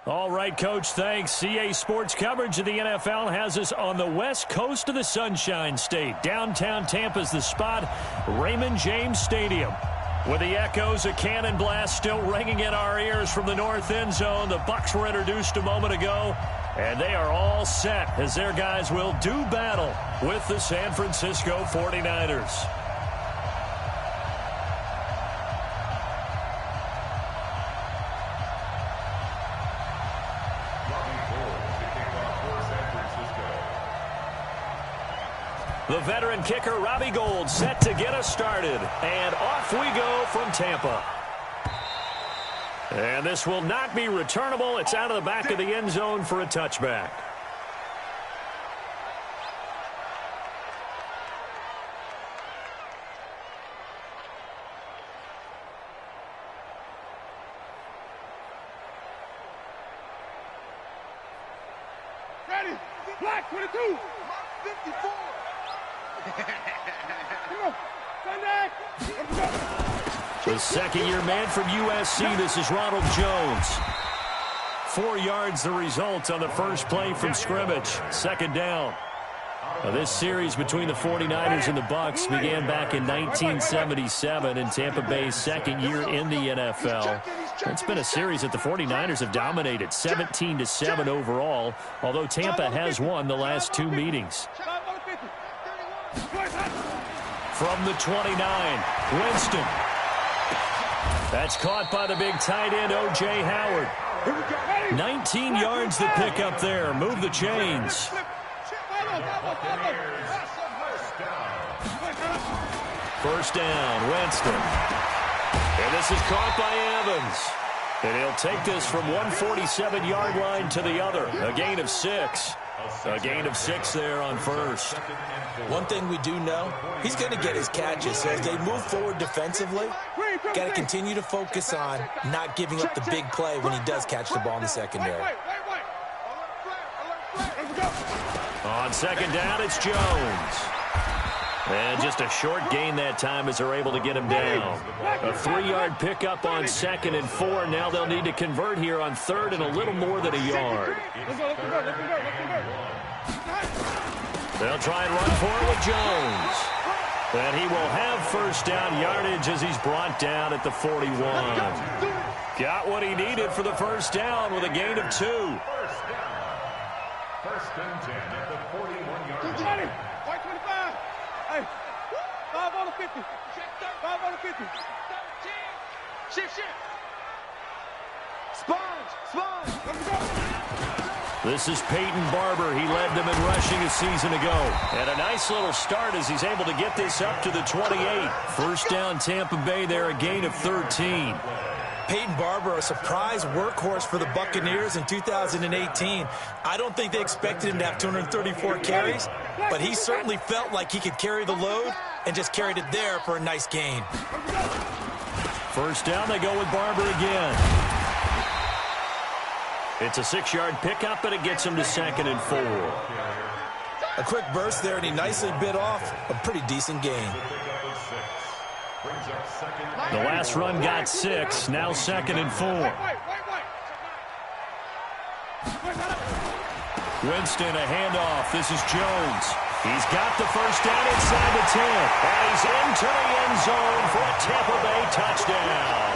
All right, Coach, thanks. CA Sports coverage of the NFL has us on the west coast of the Sunshine State. Downtown Tampa's the spot, Raymond James Stadium. With the echoes of cannon blast still ringing in our ears from the north end zone, the Bucs were introduced a moment ago, and they are all set as their guys will do battle with the San Francisco 49ers. The veteran kicker, Robbie Gould, set to get us started. And off we go from Tampa. And this will not be returnable. It's out of the back of the end zone for a touchback. Ready, black 22, 54. The second-year man from USC, this is Ronald Jones. 4 yards the result on the first play from scrimmage. Second down. Now, this series between the 49ers and the Bucs began back in 1977 in Tampa Bay's second year in the NFL. It's been a series that the 49ers have dominated, 17-7 overall, although Tampa has won the last 2 meetings. From the 29, Winston. That's caught by the big tight end, O.J. Howard. 19 yards to pick up there. Move the chains. First down, Winston. And this is caught by Evans. And he'll take this from 147-yard line to the other. A gain of 6. A gain of 6 there on first. One thing we do know, he's going to get his catches. So as they move forward defensively, got to continue to focus on not giving up the big play when he does catch the ball in the secondary. On second down, it's Jones. And just a short gain that time as they're able to get him down. A 3-yard pickup on 2nd and 4. Now they'll need to convert here on 3rd and a little more than a yard. They'll try and run for it with Jones. And he will have first down yardage as he's brought down at the 41. Got what he needed for the first down with a gain of 2. First and 10 at the 41-yard line. White 25. Hey, 5 on the 50. 5 on the 50. Shift. Sponge. Let's go. This is Peyton Barber. He led them in rushing a season ago. And a nice little start as he's able to get this up to the 28. First down Tampa Bay there, a gain of 13. Peyton Barber, a surprise workhorse for the Buccaneers in 2018. I don't think they expected him to have 234 carries, but he certainly felt like he could carry the load and just carried it there for a nice gain. First down, they go with Barber again. It's a 6-yard pickup, but it gets him to 2nd and 4. A quick burst there, and he nicely bit off a pretty decent gain. The last run got 6, now 2nd and 4. Winston, a handoff. This is Jones. He's got the first down inside the 10. And he's into the end zone for a Tampa Bay touchdown.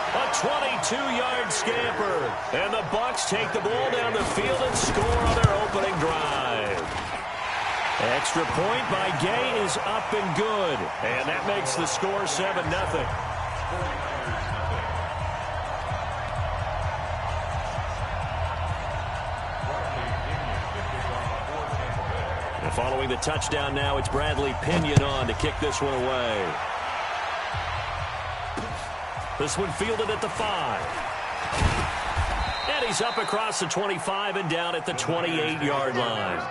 A 22-yard scamper. And the Bucs take the ball down the field and score on their opening drive. Extra point by Gay is up and good. And that makes the score 7-0. And following the touchdown now, it's Bradley Pinion on to kick this one away. This one fielded at the 5. And he's up across the 25 and down at the 28-yard line.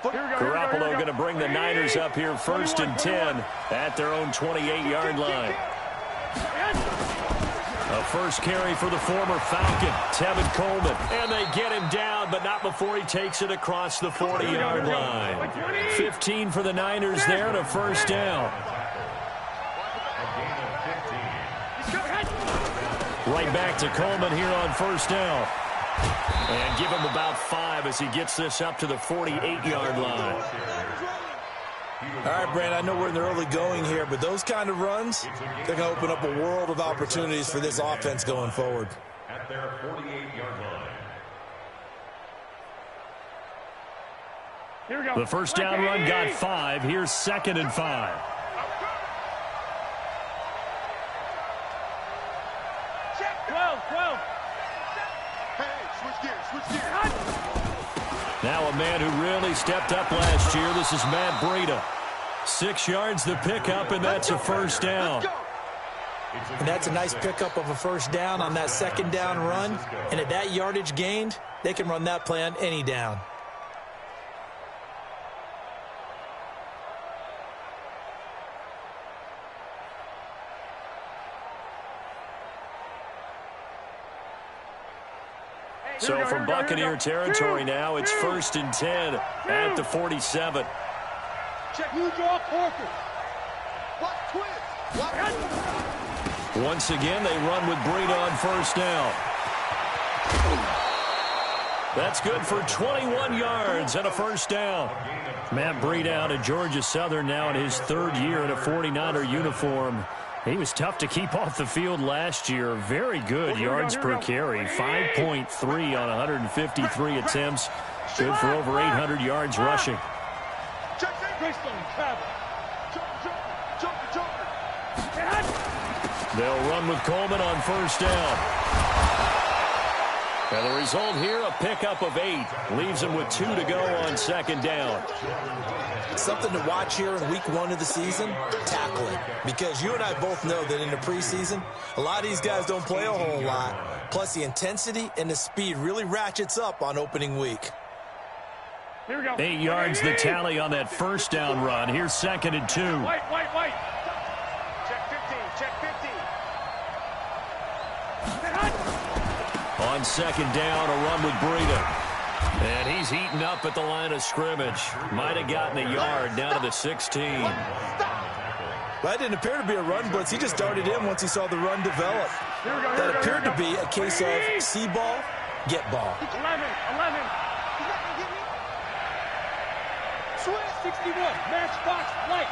Garoppolo going to bring the Niners up here 1st and 10 at their own 28-yard line. A first carry for the former Falcon, Tevin Coleman. And they get him down, but not before he takes it across the 40-yard line. 15 for the Niners there and a first down. Right back to Coleman here on first down. And give him about 5 as he gets this up to the 48-yard line. All right, Brand, I know we're in the early going here, but those kind of runs, they're going to open up a world of opportunities for this offense going forward. At their 48-yard line. Here we go. The first down run got 5. Here's 2nd and 5. Check 12. Switch gears. Now a man who really stepped up last year. This is Matt Breida. 6 yards the pickup, and that's a first down. And that's a nice pickup of a first down on that second down run. And at that yardage gained, they can run that play on any down. So from Buccaneer territory now, it's 1st and 10 at the 47. Check you draw Corker. Once again, they run with Breida on first down. That's good for 21 yards and a first down. Matt Breida out of Georgia Southern now in his 3rd year in a 49er uniform. He was tough to keep off the field last year. Very good yards per carry. 5.3 on 153 attempts. Good for over 800 yards rushing. They'll run with Coleman on first down. And the result here, a pickup of 8. Leaves him with 2 to go on second down. Something to watch here in week 1 of the season, tackling. Because you and I both know that in the preseason, a lot of these guys don't play a whole lot. Plus, the intensity and the speed really ratchets up on opening week. Here we go. 8 yards the tally on that first down run. Here's 2nd and 2. White. Check 15. On second down, a run with Breida. And he's heating up at the line of scrimmage. Might have gotten a yard down to the 16. That didn't appear to be a run blitz. He just darted in once he saw the run develop. That appeared to be a case of see ball, get ball. 11. 61. Matchbox White.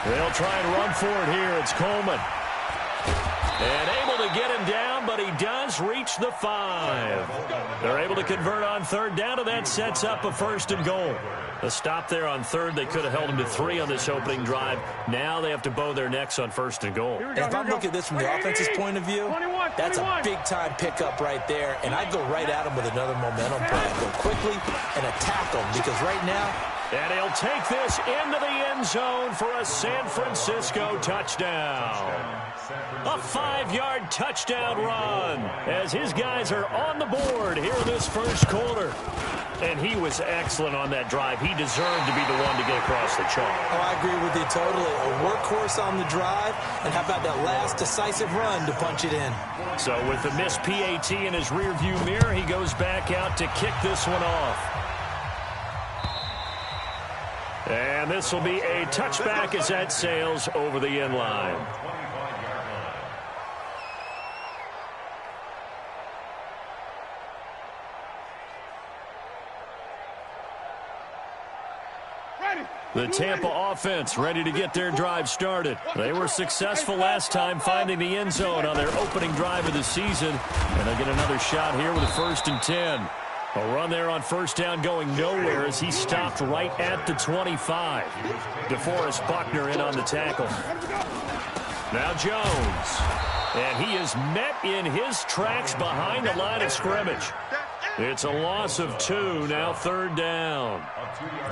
They'll try and run for it here. It's Coleman. And able to get him down, but he does reach the 5. They're able to convert on third down, and that sets up a 1st and goal. A stop there on third. They could have held him to 3 on this opening drive. Now they have to bow their necks on 1st and goal. And if I'm looking at this from the offense's point of view, that's a big-time pickup right there. And I'd go right at him with another momentum play. Go quickly and attack him, because right now, and he'll take this into the end zone for a San Francisco touchdown. A 5-yard touchdown run as his guys are on the board here in this first quarter. And he was excellent on that drive. He deserved to be the one to get across the chalk. Oh, I agree with you totally. A workhorse on the drive, and how about that last decisive run to punch it in? So with the missed PAT in his rearview mirror, he goes back out to kick this one off. And this will be a touchback as that sails over the end line. The Tampa offense ready to get their drive started. They were successful last time finding the end zone on their opening drive of the season. And they'll get another shot here with a 1st and 10. A run there on first down going nowhere as he stopped right at the 25. DeForest Buckner in on the tackle. Now Jones. And he is met in his tracks behind the line of scrimmage. It's a loss of 2, now 3rd down.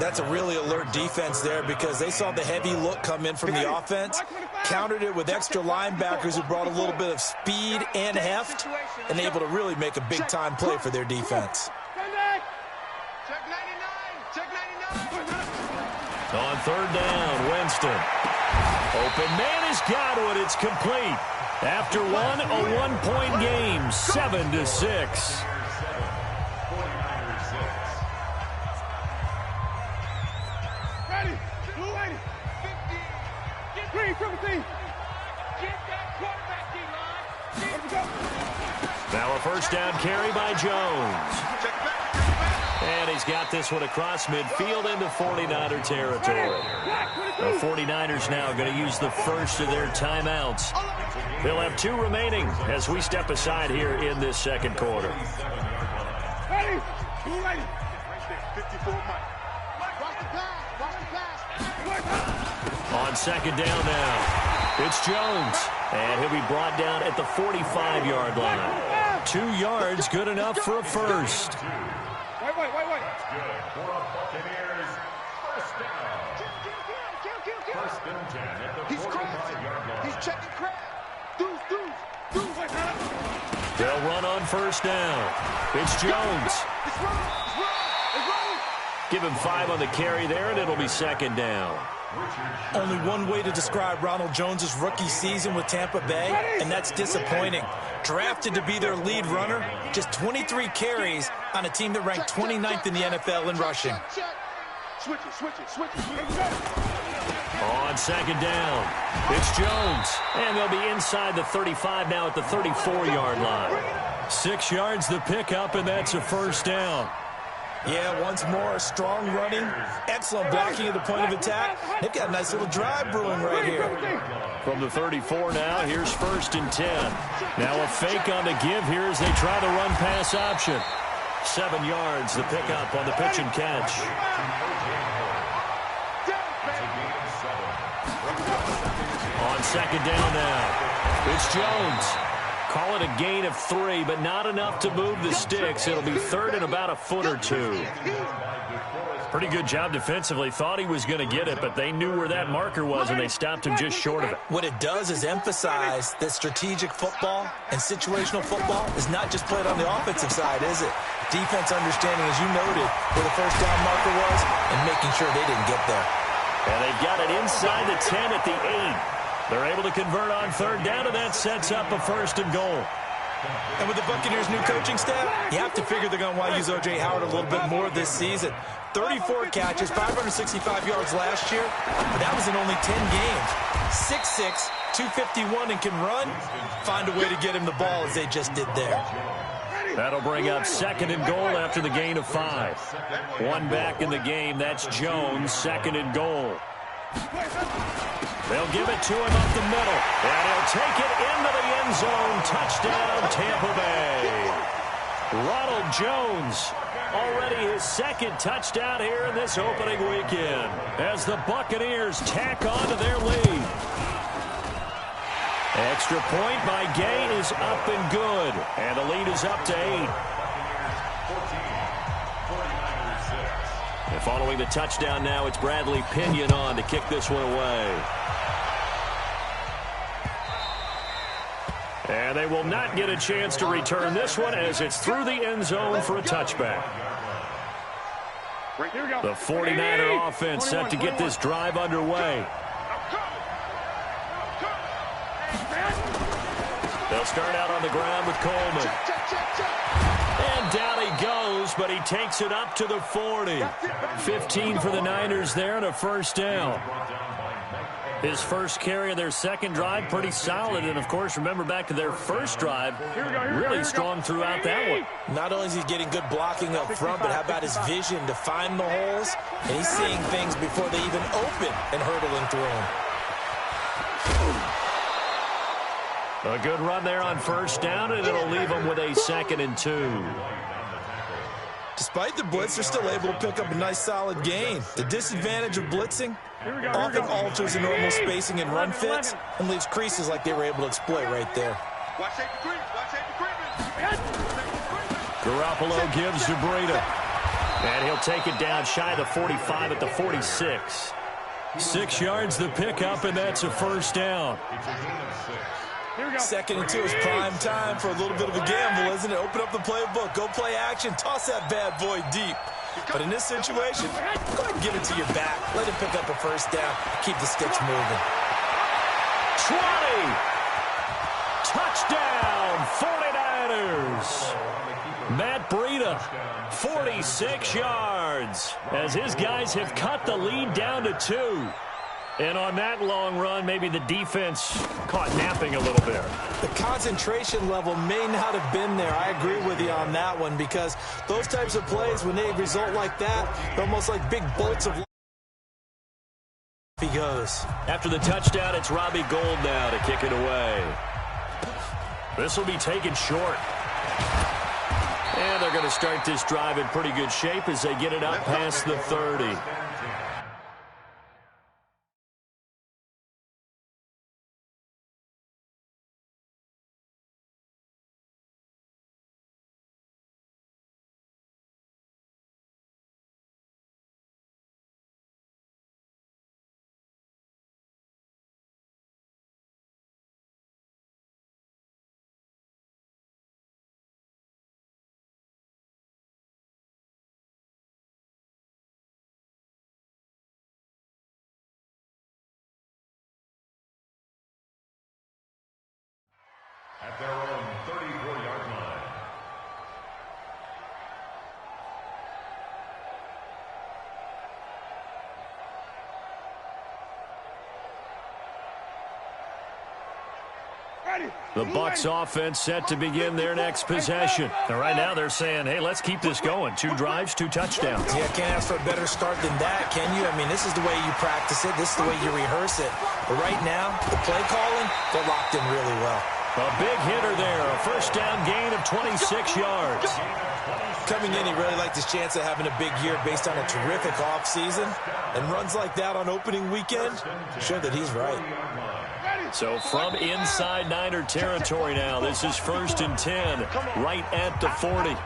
That's a really alert defense there, because they saw the heavy look come in from the offense, countered it with extra linebackers who brought a little bit of speed and heft, and able to really make a big-time play for their defense. Check 99. third down, Winston. Open man has got it. It's complete. After one, a one-point game, 7-6. Ready, 280, 50, green, 17. Get that quarterback, D-line. Let's go. Now a first down carry by Jones. And he's got this one across midfield into 49er territory. The 49ers now going to use the first of their timeouts. They'll have 2 remaining as we step aside here in this second quarter. Ready, 280. 54 Mike. On second down now, it's Jones. And he'll be brought down at the 45-yard line. 2 yards, good enough for a first. Wait. Good for a Buccaneers first down. First and 10 at the 45-yard line. He's checking crap. Deuce. They'll run on first down. It's Jones. It's running. Give him 5 on the carry there, and it'll be second down. Only one way to describe Ronald Jones' rookie season with Tampa Bay, and that's disappointing. Drafted to be their lead runner, just 23 carries on a team that ranked 29th in the NFL in rushing. Switch it. On second down, it's Jones. And they'll be inside the 35 now at the 34-yard line. 6 yards the pickup, and that's a first down. Yeah, once more, strong running, excellent blocking at the point of attack. They've got a nice little drive brewing right here. From the 34 now, here's first and 10. Now a fake on the give here as they try the run-pass option. 7 yards, the pickup on the pitch and catch. On second down now, it's Jones. Call it a gain of 3, but not enough to move the sticks. It'll be third and about a foot or 2. Pretty good job defensively. Thought he was going to get it, but they knew where that marker was, and they stopped him just short of it. What it does is emphasize that strategic football and situational football is not just played on the offensive side, is it? Defense understanding, as you noted, where the first down marker was and making sure they didn't get there. And they've got it inside the 10 at the 8. They're able to convert on third down, and that sets up a first and goal. And with the Buccaneers' new coaching staff, you have to figure they're going to want to use O.J. Howard a little bit more this season. 34 catches, 565 yards last year, but that was in only 10 games. 6'6", 251, and can run. Find a way to get him the ball as they just did there. That'll bring up second and goal after the gain of 5. One back in the game. That's Jones, second and goal. They'll give it to him up the middle, and he'll take it into the end zone. Touchdown, Tampa Bay. Ronald Jones, already his second touchdown here in this opening weekend, as the Buccaneers tack on to their lead. Extra point by Gay is up and good, and the lead is up to 8. And following the touchdown now, it's Bradley Pinion on to kick this one away. And they will not get a chance to return this one as it's through the end zone for a touchback. The 49er offense set to get this drive underway. They'll start out on the ground with Coleman. And down he goes, but he takes it up to the 40. 15 for the Niners there and a first down. His first carry of their second drive, pretty solid. And, of course, remember back to their first drive, really strong throughout that one. Not only is he getting good blocking up front, but how about his vision to find the holes? And he's seeing things before they even open and hurdling through them. A good run there on first down, and it'll leave them with a 2nd and 2. Despite the blitz, they're still able to pick up a nice solid gain. The disadvantage of blitzing often alters the normal spacing and run fits and leaves creases like they were able to exploit right there. Garoppolo gives to Breida. And he'll take it down shy of the 45 at the 46. 6 yards the pickup, and that's a first down. 2nd and 2 is prime time for a little bit of a gamble, isn't it? Open up the playbook, go play action, toss that bad boy deep. But in this situation, go ahead and give it to your back. Let him pick up a first down. Keep the sticks moving. 20. Touchdown, 49ers. Matt Breida, 46 yards, as his guys have cut the lead down to 2. And on that long run, maybe the defense caught napping a little bit. The concentration level may not have been there. I agree with you on that one, because those types of plays, when they result like that, they're almost like big bolts of light. He goes. After the touchdown, it's Robbie Gould now to kick it away. This will be taken short. And they're going to start this drive in pretty good shape as they get it up past the 30. At their own 34-yard line. The Bucs offense set to begin their next possession. And right now they're saying, hey, let's keep this going. 2 drives, 2 touchdowns. Yeah, can't ask for a better start than that, can you? I mean, this is the way you practice it. This is the way you rehearse it. But right now, the play calling, they're locked in really well. A big hitter there. A first down gain of 26 yards. Coming in, he really liked his chance of having a big year based on a terrific offseason. And runs like that on opening weekend show that he's right. So from inside Niner territory now, this is 1st and 10, right at the 40.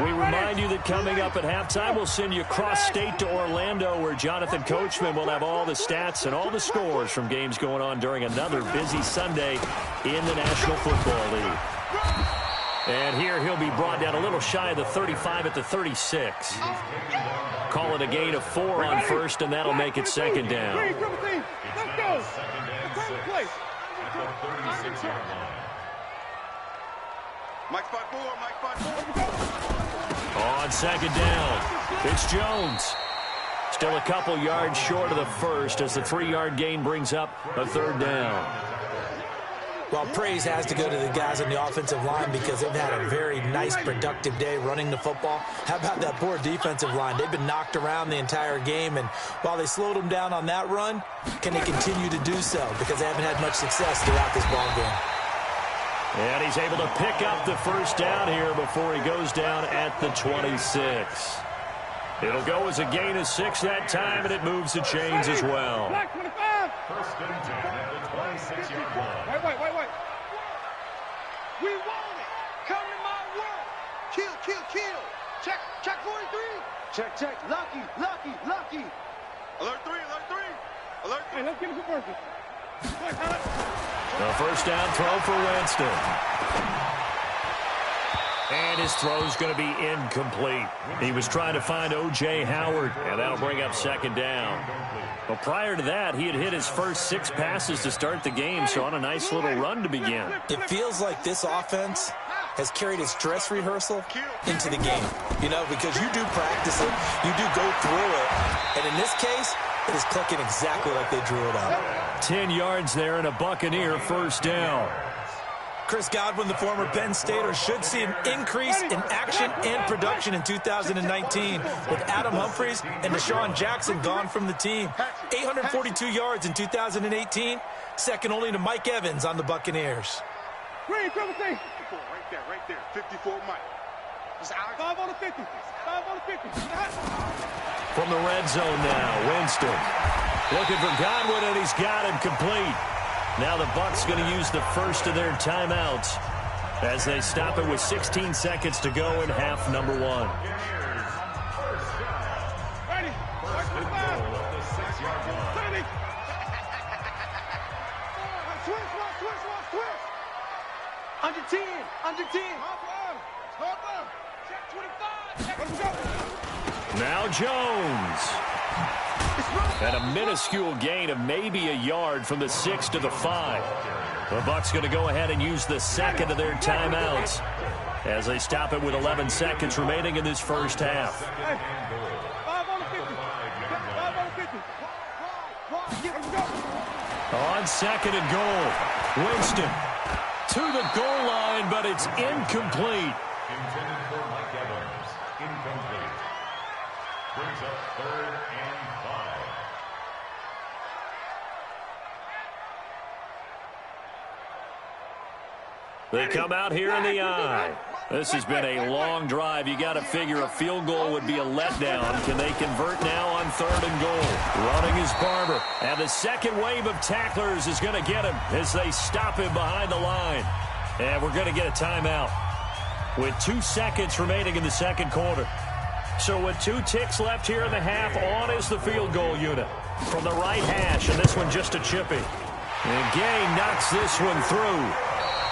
We remind you that coming up at halftime, we'll send you cross-state to Orlando, where Jonathan Coachman will have all the stats and all the scores from games going on during another busy Sunday in the National Football League. And here he'll be brought down a little shy of the 35 at the 36. Call it a gain of 4 on first, and that'll make it 2nd down. Let's go. At the 36-yard line. Mike spot 4, Mike spot 4. On 2nd down, it's Jones. Still a couple yards short of the first as the 3-yard gain brings up a 3rd down. Well, praise has to go to the guys on the offensive line because they've had a very nice, productive day running the football. How about that poor defensive line? They've been knocked around the entire game, and while they slowed them down on that run, can they continue to do so? Because they haven't had much success throughout this ball game. And he's able to pick up the first down here before he goes down at the 26. It'll go as a gain of 6 that time, and it moves the chains as well. Black 25. 1st and 10 at the 26-yard line. Wait. We want it. Come to my world. Kill. Check 43. Check. Lucky. Alert 3. Hey, let's get it for first. A first down throw for Winston. And his throw's going to be incomplete. He was trying to find O.J. Howard, and that'll bring up 2nd down. But prior to that, he had hit his first 6 passes to start the game, so on a nice little run to begin. It feels like this offense has carried its dress rehearsal into the game. You know, because you do practice it, you do go through it, and in this case, it is clicking exactly like they drew it up. 10 yards there and a Buccaneer first down. Chris Godwin, the former Penn Stater, should see an increase in action and production in 2019 with Adam Humphries and Deshaun Jackson gone from the team. 842 yards in 2018, second only to Mike Evans on the Buccaneers. Green, triple C. 54, right there. 54, Mike. 5 on the 50. From the red zone now, Winston. Looking for Godwin, and he's got him complete. Now the Bucs going to use the first of their timeouts as they stop it with 16 seconds to go in half number 1. Ready. 30. Switch. Under 10. Check 25. Let's go. Now Jones. And a minuscule gain of maybe a yard from the 6 to the 5. The Bucs going to go ahead and use the second of their timeouts as they stop it with 11 seconds remaining in this first half. On second and goal, Winston to the goal line, but it's incomplete. Intended for Mike Evans. Incomplete. Brings up 3rd and 5. They come out here in the eye. This has been a long drive. You got to figure a field goal would be a letdown. Can they convert now on 3rd and goal? Running is Barber. And the second wave of tacklers is going to get him as they stop him behind the line. And we're going to get a timeout with 2 seconds remaining in the second quarter. So with 2 ticks left here in the half, on is the field goal unit from the right hash, and this one just a chippy. And Gay knocks this one through.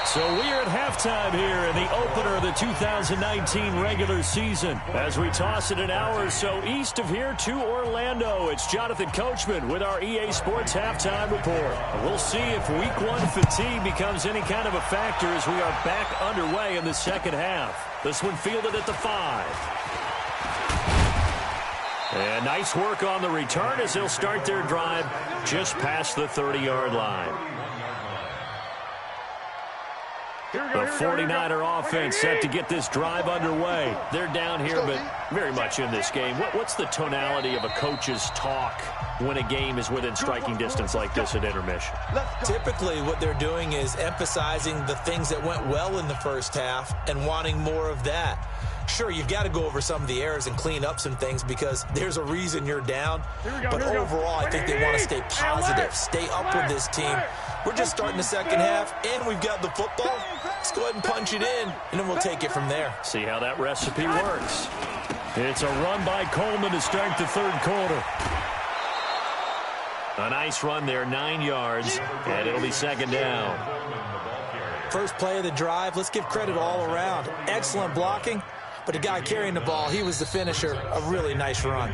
So we're at halftime here in the opener of the 2019 regular season. As we toss it an hour or so east of here to Orlando, it's Jonathan Coachman with our EA Sports Halftime Report. We'll see if Week 1 fatigue becomes any kind of a factor as we are back underway in the second half. This one fielded at the 5. And nice work on the return as they'll start their drive just past the 30-yard line. The 49er offense set to get this drive underway. They're down here, but very much in this game. What's the tonality of a coach's talk when a game is within striking distance like this at intermission? Typically, what they're doing is emphasizing the things that went well in the first half and wanting more of that. Sure, you've got to go over some of the errors and clean up some things because there's a reason you're down. But overall, I think they want to stay positive, stay up with this team. We're just starting the second half, and we've got the football. Let's go ahead and punch it in, and then we'll take it from there. See how that recipe works. It's a run by Coleman to start the third quarter. A nice run there, 9 yards, and it'll be second down. First play of the drive, let's give credit all around. Excellent blocking, but the guy carrying the ball, he was the finisher. A really nice run.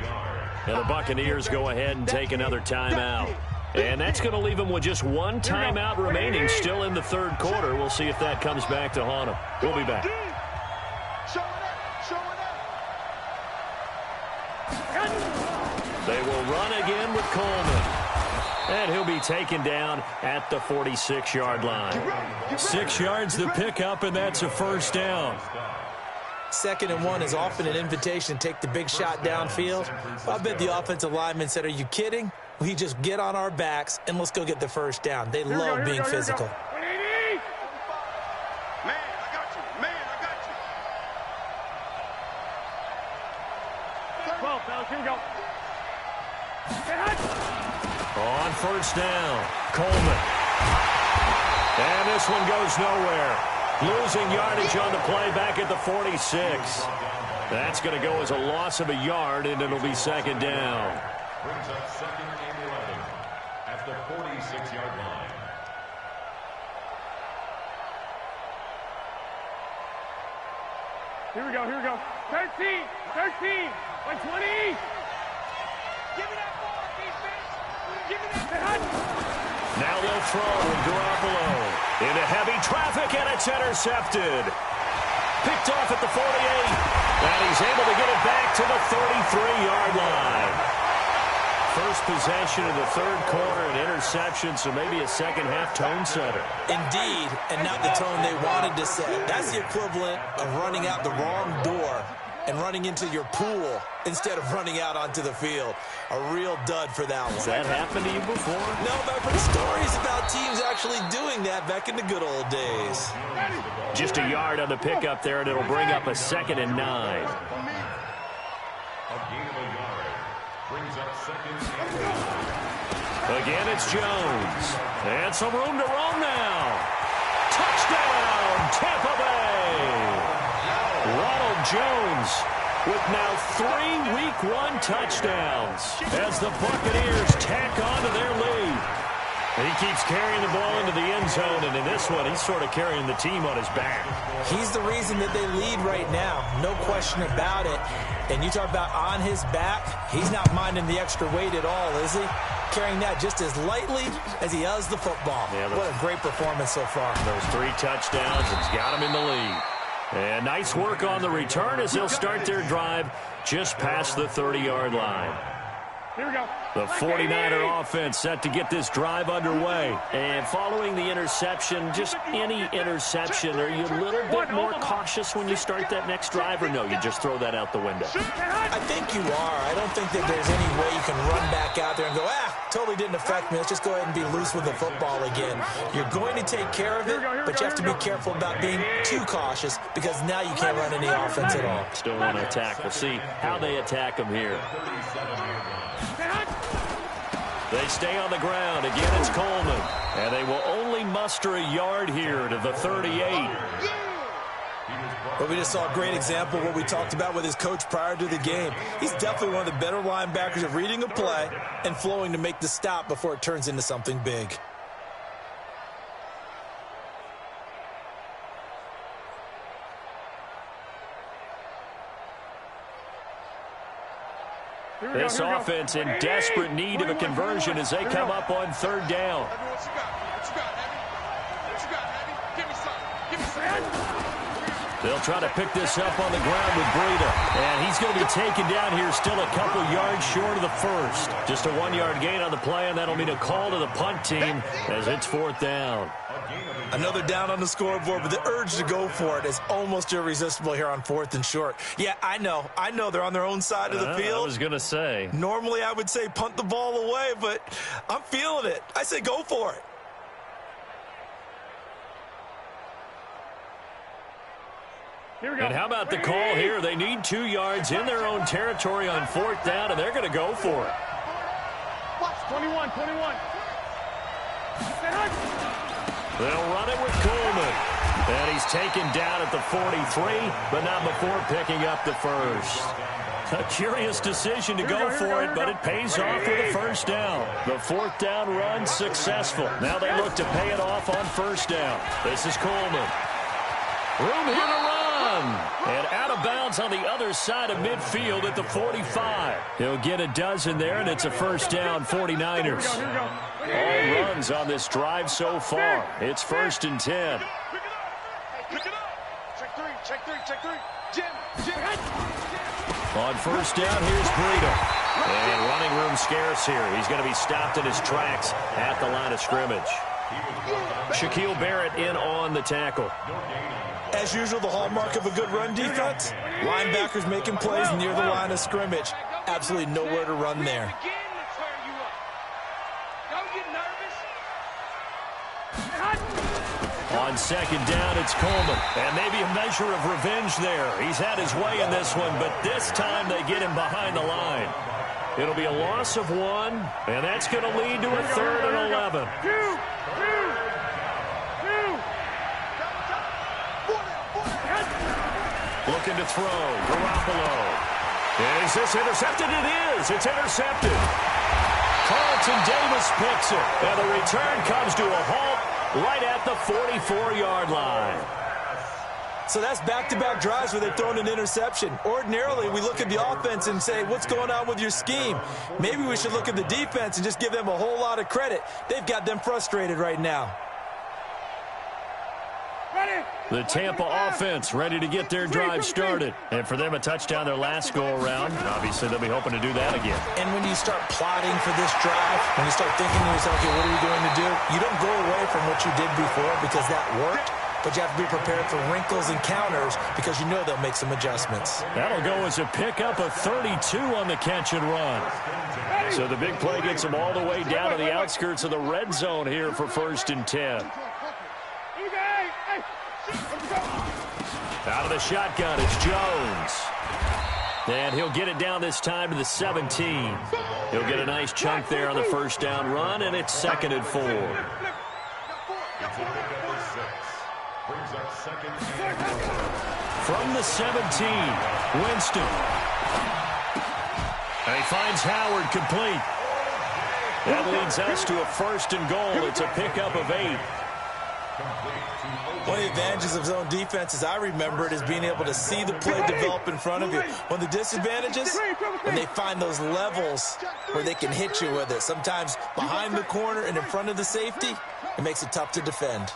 And the Buccaneers go ahead and take another timeout. And that's going to leave them with just 1 timeout remaining still in the third quarter. We'll see if that comes back to haunt them. We'll be back. They will run again with Coleman. And he'll be taken down at the 46-yard line. 6 yards the pickup, and that's a first down. 2nd and 1 is often an invitation to take the big shot downfield. I bet the offensive lineman said, are you kidding? We just get on our backs and let's go get the first down. They love being physical. Man, I got you. Man, I got you. 12, fellas, here we go. On first down, Coleman. And this one goes nowhere. Losing yardage on the play back at the 46. That's going to go as a loss of a yard, and it'll be second down. Brings up 2nd and 11 at the 46-yard line. Here we go, here we go. 13, 120. Give me that ball, defense. Give me that. Now they'll throw with Garoppolo. Into heavy traffic, and it's intercepted. Picked off at the 48. And he's able to get it back to the 33-yard line. First possession of the third quarter, an interception, so maybe a second-half tone setter. Indeed, and not the tone they wanted to set. That's the equivalent of running out the wrong door and running into your pool instead of running out onto the field. A real dud for that one. Has that happened to you before? No, but I've heard stories about teams actually doing that back in the good old days. Just a yard on the pickup there, and it'll bring up a 2nd and 9. A gain of a yard. Brings up 2nd and 8. Again, it's Jones. And some room to roam now. Touchdown, Tampa Bay. Ronald Jones with now 3 Week 1 touchdowns as the Buccaneers tack on to their lead. He keeps carrying the ball into the end zone, and in this one, he's sort of carrying the team on his back. He's the reason that they lead right now, no question about it. And you talk about on his back, he's not minding the extra weight at all, is he? Carrying that just as lightly as he does the football. Yeah, what a great performance so far. Those 3 touchdowns, it's got him in the lead. And nice work on the return as they'll start their drive just past the 30-yard line. Here we go. The 49er offense set to get this drive underway. And following the interception, just any interception, are you a little bit more cautious when you start that next drive, or no, you just throw that out the window? I think you are. I don't think that there's any way you can run back out there and go, totally didn't affect me. Let's just go ahead and be loose with the football again. You're going to take care of it, but you have to be careful about being too cautious because now you can't run any offense at all. Still want to attack. We'll see how they attack them here. They stay on the ground. Again, it's Coleman. And they will only muster a yard here to the 38. But we just saw a great example of what we talked about with his coach prior to the game. He's definitely one of the better linebackers of reading a play and flowing to make the stop before it turns into something big. This offense in desperate need of a conversion as they come up on 3rd down. They'll try to pick this up on the ground with Breida. And he's going to be taken down here still a couple yards short of the first. Just a 1-yard gain on the play, and that'll mean a call to the punt team as it's 4th down. Another down on the scoreboard, but the urge to go for it is almost irresistible here on 4th and short. Yeah, I know they're on their own side of the field. I was going to say. Normally I would say punt the ball away, but I'm feeling it. I say go for it. And how about the call here? They need 2 yards in their own territory on 4th down, and they're going to go for it. 21. They'll run it with Coleman. And he's taken down at the 43, but not before picking up the first. A curious decision to go for it, but it pays off with a 1st down. The 4th down run successful. Now they look to pay it off on 1st down. This is Coleman. Room here to run. And out of bounds on the other side of midfield at the 45. He'll get a dozen there, and it's a 1st down, 49ers. All runs on this drive so far. It's 1st and 10. Pick it up. Check three. Jim. On 1st down, here's Breida. And running room scarce here. He's going to be stopped in his tracks at the line of scrimmage. Shaquille Barrett in on the tackle. As usual, the hallmark of a good run defense, linebackers making plays near the line of scrimmage. Absolutely nowhere to run there. On 2nd down, it's Coleman. And maybe a measure of revenge there. He's had his way in this one, but this time they get him behind the line. It'll be a loss of 1, and that's going to lead to a 3rd and 11. Looking to throw. Garoppolo. Is this intercepted? It is. It's intercepted. Carlton Davis picks it. And the return comes to a halt right at the 44-yard line. So that's back-to-back drives where they've thrown an interception. Ordinarily, we look at the offense and say, what's going on with your scheme? Maybe we should look at the defense and just give them a whole lot of credit. They've got them frustrated right now. The Tampa offense ready to get their drive started. And for them, a touchdown their last go-around. Obviously, they'll be hoping to do that again. And when you start plotting for this drive, when you start thinking to yourself, okay, what are we going to do? You don't go away from what you did before because that worked. But you have to be prepared for wrinkles and counters because you know they'll make some adjustments. That'll go as a pickup of 32 on the catch and run. So the big play gets them all the way down to the outskirts of the red zone here for 1st and 10. Out of the shotgun, it's Jones. And he'll get it down this time to the 17. He'll get a nice chunk there on the 1st down run, and it's 2nd and 4. From the 17, Winston. And he finds Howard complete. That leads us to a 1st and goal. It's a pickup of 8. One of the advantages of zone defense, as I remember it, is being able to see the play develop in front of you. One of the disadvantages, when they find those levels where they can hit you with it. Sometimes behind the corner and in front of the safety, it makes it tough to defend.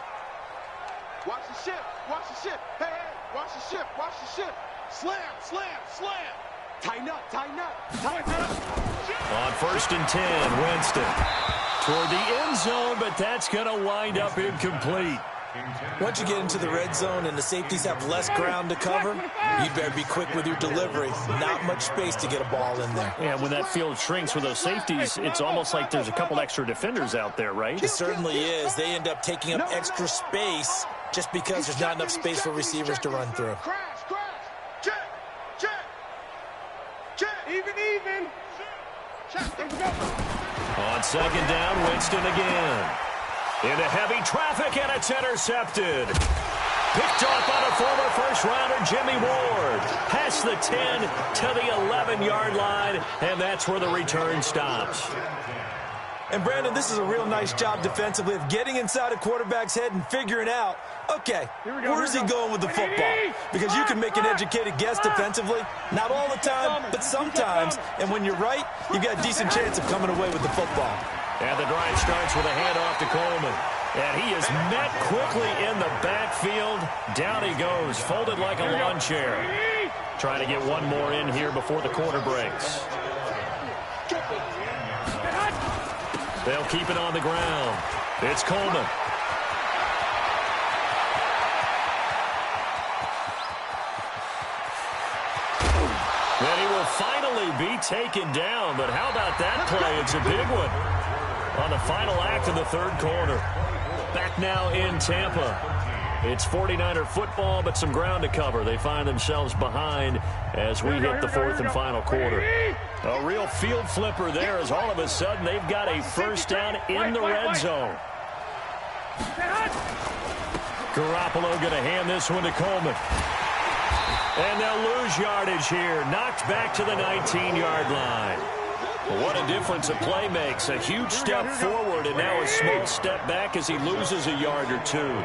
Watch the ship. Watch the ship. Hey, hey. Watch the ship. Watch the ship. Slam, slam, slam. Tighten up, tighten up, tighten up. On 1st and 10, Winston toward the end zone, but that's going to wind up incomplete. Once you get into the red zone and the safeties have less ground to cover, you better be quick with your delivery. Not much space to get a ball in there. Yeah, when that field shrinks with those safeties, it's almost like there's a couple extra defenders out there, right? It certainly is. They end up taking up extra space just because there's not enough space for receivers to run through. Crash, crash. Check, check. Check. Even. Check. There we go. On 2nd down, Winston again. Into heavy traffic, and it's intercepted. Picked off by the former first-rounder Jimmy Ward. Past the 10 to the 11-yard line, and that's where the return stops. And, Brandon, this is a real nice job defensively of getting inside a quarterback's head and figuring out, okay, where is he going with the football? Because you can make an educated guess defensively. Not all the time, but sometimes. And when you're right, you've got a decent chance of coming away with the football. And the drive starts with a handoff to Coleman. And he is met quickly in the backfield. Down he goes, folded like a lawn chair. Trying to get one more in here before the quarter breaks. They'll keep it on the ground. It's Coleman. And he will finally be taken down. But how about that play? It's a big one on the final act of the 3rd quarter. Back now in Tampa. It's 49er football, but some ground to cover. They find themselves behind as we hit the 4th and final quarter. A real field flipper there as all of a sudden they've got a 1st down in the red zone. Garoppolo going to hand this one to Coleman. And they'll lose yardage here. Knocked back to the 19-yard line. What a difference a play makes. A huge step forward and now a small step back as he loses a yard or 2. 11.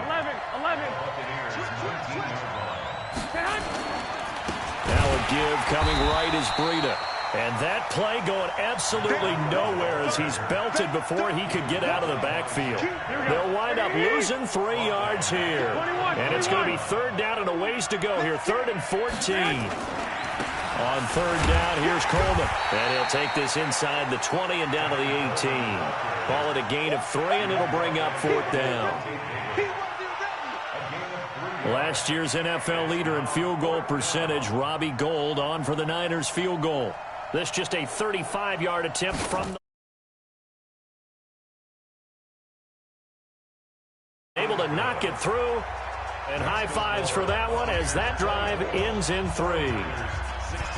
Now a give coming right is Breida. And that play going absolutely nowhere as he's belted before he could get out of the backfield. They'll wind up losing 3 yards here. And it's going to be 3rd down and a ways to go here. 3rd and 14. On 3rd down, here's Coleman. And he'll take this inside the 20 and down to the 18. Call it a gain of 3, and it'll bring up 4th down. Last year's NFL leader in field goal percentage, Robbie Gould, on for the Niners field goal. This just a 35-yard attempt from the... Able to knock it through. And high fives for that one as that drive ends in 3.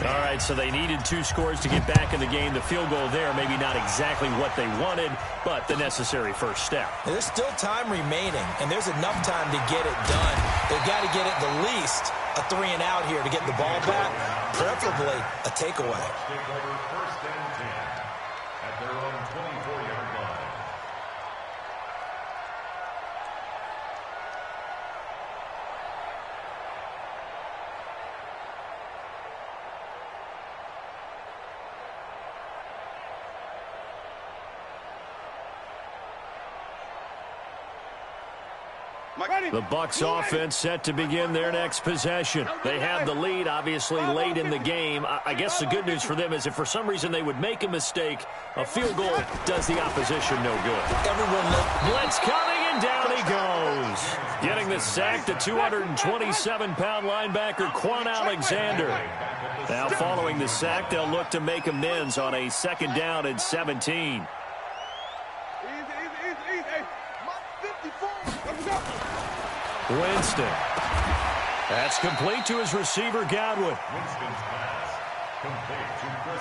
All right, so they needed 2 scores to get back in the game. The field goal there, maybe not exactly what they wanted, but the necessary first step. There's still time remaining, and there's enough time to get it done. They've got to get at the least a 3 and out here to get the ball back, preferably a takeaway. First and 10 at their own 24-yard line. The Bucs offense set to begin their next possession. They have the lead, obviously, late in the game. I guess the good news for them is if for some reason they would make a mistake, a field goal does the opposition no good. Blitz coming, and down he goes. Getting the sack, the 227-pound linebacker, Quan Alexander. Now following the sack, they'll look to make amends on a 2nd down and 17. Winston. That's complete to his receiver, Godwin.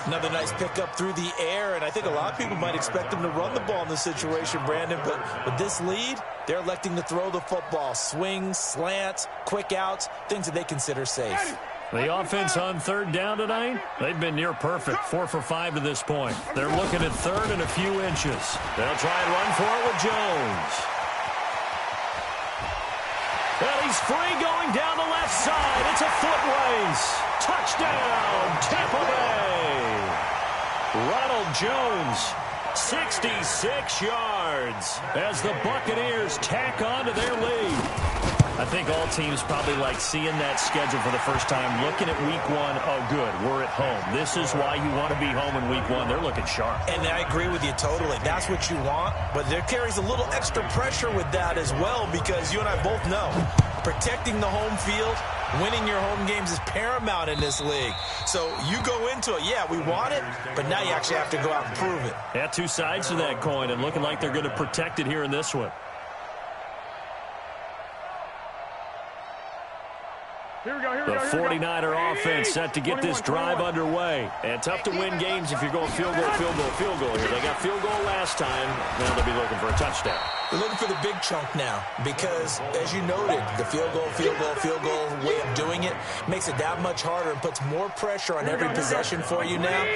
Another nice pickup through the air, and I think a lot of people might expect him to run the ball in this situation, Brandon, but with this lead, they're electing to throw the football. Swings, slants, quick outs, things that they consider safe. The offense on third down tonight, they've been near perfect, 4 for 5 to this point. They're looking at third and a few inches. They'll try and run for it with Jones. And he's free going down the left side. It's a foot race. Touchdown, Tampa Bay. Ronald Jones, 66 yards as the Buccaneers tack on to their lead. I think all teams probably like seeing that schedule for the first time, looking at week one. Oh, good, we're at home. This is why you want to be home in week one. They're looking sharp. And I agree with you totally. That's what you want. But there carries a little extra pressure with that as well, because you and I both know protecting the home field, winning your home games is paramount in this league. So you go into it, yeah, we want it, but now you actually have to go out and prove it. Yeah, two sides to that coin, and looking like they're going to protect it here in this one. The 49er offense set to get this drive underway. And tough to win games if you're going field goal here. They got field goal last time. Now they'll be looking for a touchdown. They're looking for the big chunk now because, as you noted, the field goal way of doing it makes it that much harder and puts more pressure on every possession for you now.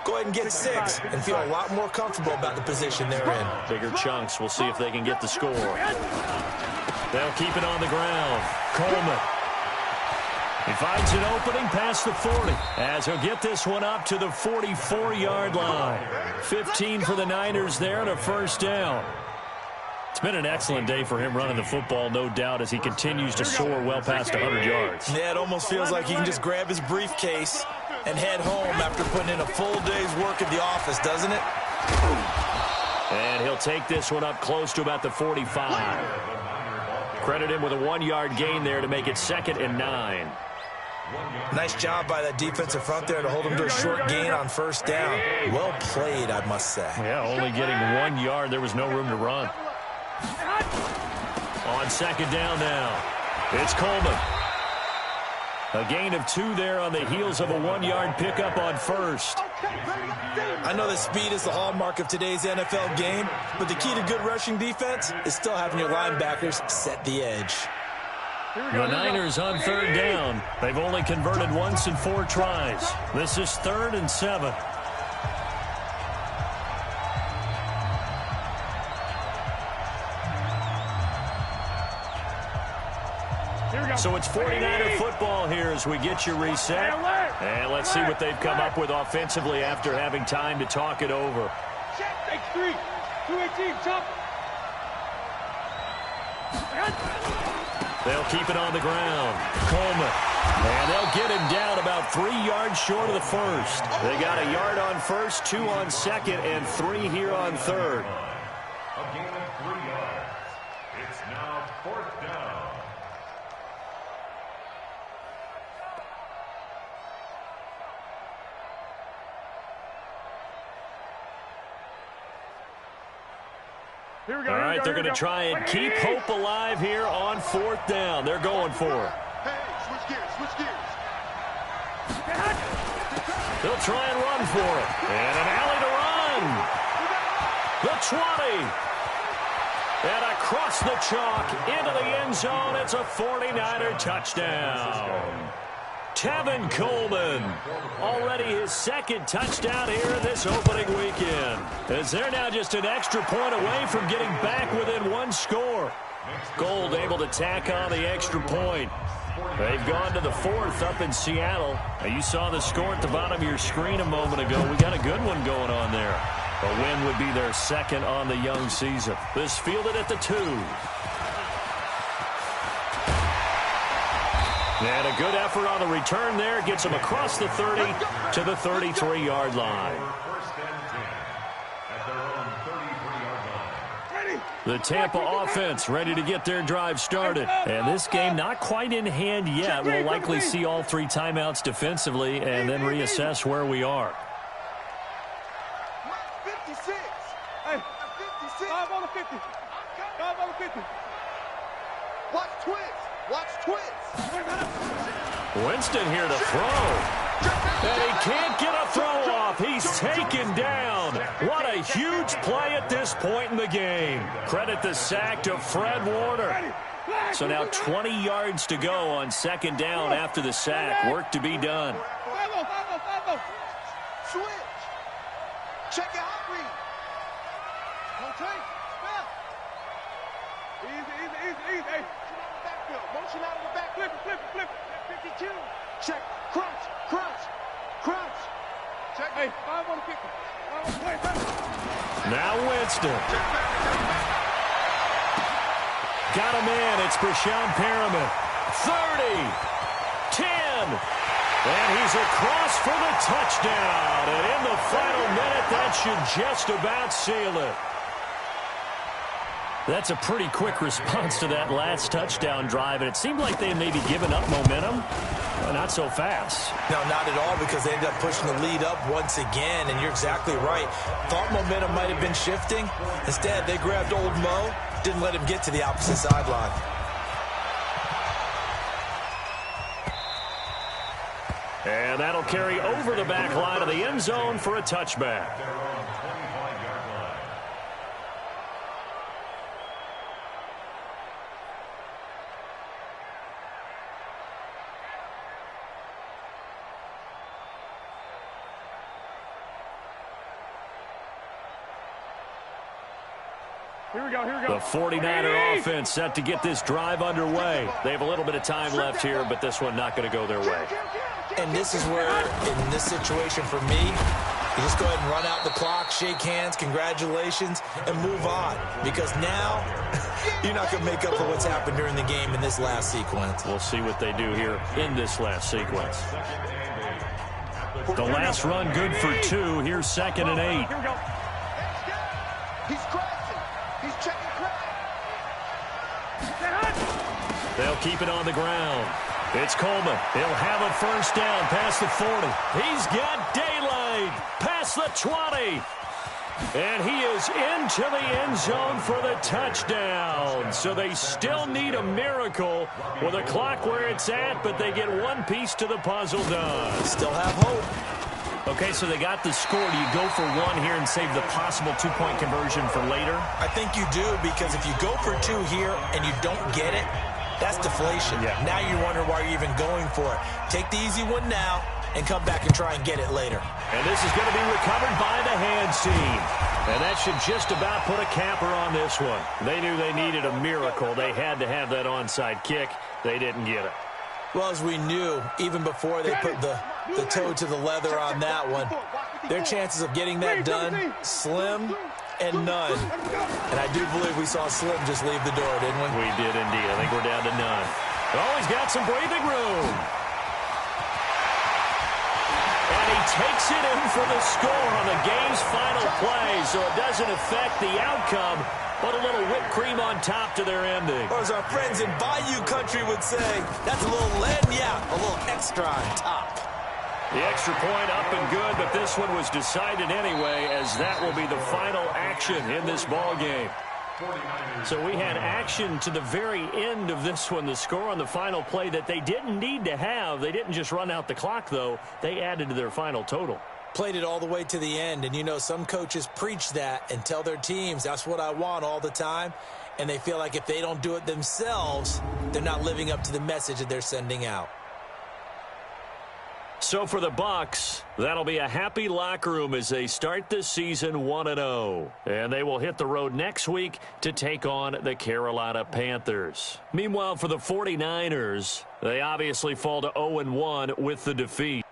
Go ahead and get 6 and feel a lot more comfortable about the position they're in. Bigger chunks. We'll see if they can get the score. They'll keep it on the ground. Coleman. He finds an opening past the 40 as he'll get this one up to the 44-yard line. 15 for the Niners there and a first down. It's been an excellent day for him running the football, no doubt, as he continues to soar well past 100 yards. Yeah, it almost feels like he can just grab his briefcase and head home after putting in a full day's work at the office, doesn't it? And he'll take this one up close to about the 45. Credit him with a 1-yard gain there to make it 2nd and 9. Nice job by that defensive front there to hold him to a short gain on first down. Well played, I must say. Yeah, only getting 1 yard. There was no room to run. On 2nd down now, it's Coleman. A gain of 2 there on the heels of a 1-yard pickup on first. I know that speed is the hallmark of today's NFL game, but the key to good rushing defense is still having your linebackers set the edge. The Niners on 3rd down. They've only converted once in 4 tries. This is 3rd and 7. So it's 49er football here as we get you reset. And let's see what they've come up with offensively after having time to talk it over. Take 3. 2-18, jump. They'll keep it on the ground. Coleman. And they'll get him down about 3 yards short of the first. They got a yard on first, 2 on second, and 3 here on third. A gain of 3 yards. It's now 4th down. All right, they're going to try and keep hope alive here on 4th down. They're going for it. Hey, switch gears. They'll try and run for it. And an alley to run. The 20. And across the chalk into the end zone. It's a 49er touchdown. Tevin Coleman, already his 2nd touchdown here this opening weekend. As they're now just an extra point away from getting back within 1 score. Gold able to tack on the extra point. They've gone to the 4th up in Seattle. Now, you saw the score at the bottom of your screen a moment ago. We got a good one going on there. A win would be their 2nd on the young season. This fielded at the 2. And a good effort on the return there. Gets him across the 30 to the 33-yard line. The Tampa offense ready to get their drive started. And this game not quite in hand yet. We'll likely see all 3 timeouts defensively and then reassess where we are. 56. Hey, 56. 5 on the 50. 5 on the 50. Watch twins. Winston here to throw. And he can't get a throw off. He's taken down. What a huge play at this point in the game. Credit the sack to Fred Warner. So now 20 yards to go on second down after the sack. Work to be done. Switch. Check your hot read. Easy. Motion out of the back. Flip it. 52. Check. Crunch. Check. Hey, 5-1-50. Now Winston. Got a man. It's Breshad Perriman. 30. 10. And he's across for the touchdown. And in the final minute, that should just about seal it. That's a pretty quick response to that last touchdown drive. And it seemed like they maybe given up momentum. Not so fast. No, not at all, because they ended up pushing the lead up once again. And you're exactly right. Thought momentum might have been shifting. Instead, they grabbed old Mo. Didn't let him get to the opposite sideline. And that'll carry over the back line of the end zone for a touchback. Here we go. The 49er offense set to get this drive underway. They have a little bit of time left here, but this one not going to go their way. And this is where, in this situation for me, you just go ahead and run out the clock, shake hands, congratulations, and move on. Because now, you're not going to make up for what's happened during the game in this last sequence. We'll see what they do here in this last sequence. The last run good for 2. Here's 2nd and 8. Here we go. He's crashing. He's checking crash. They'll keep it on the ground. It's Coleman. He'll have a first down past the 40. He's got daylight past the 20. And he is into the end zone for the touchdown. So they still need a miracle with a clock where it's at, but they get one piece to the puzzle done. Still have hope. Okay, so they got the score. Do you go for 1 here and save the possible 2-point conversion for later? I think you do, because if you go for 2 here and you don't get it, that's deflation. Yeah. Now you wonder why you're even going for it. Take the easy one now and come back and try and get it later. And this is going to be recovered by the hands team. And that should just about put a capper on this one. They knew they needed a miracle. They had to have that onside kick. They didn't get it. Well, as we knew, even before they put the toe to the leather on that one, their chances of getting that done, slim and none. And I do believe we saw Slim just leave the door, didn't we? We did indeed. I think we're down to none. Oh, he's got some breathing room. And he takes it in for the score on the game's final play, so it doesn't affect the outcome, but a little whipped cream on top to their ending. Or as our friends in Bayou Country would say, that's a little a little extra on top. The extra point up and good, but this one was decided anyway, as that will be the final action in this ball game. So we had action to the very end of this one, the score on the final play that they didn't need to have. They didn't just run out the clock, though. They added to their final total. Played it all the way to the end, and you know some coaches preach that and tell their teams, that's what I want all the time, and they feel like if they don't do it themselves, they're not living up to the message that they're sending out. So for the Bucs, that'll be a happy locker room as they start this season 1-0. And they will hit the road next week to take on the Carolina Panthers. Meanwhile, for the 49ers, they obviously fall to 0-1 with the defeat.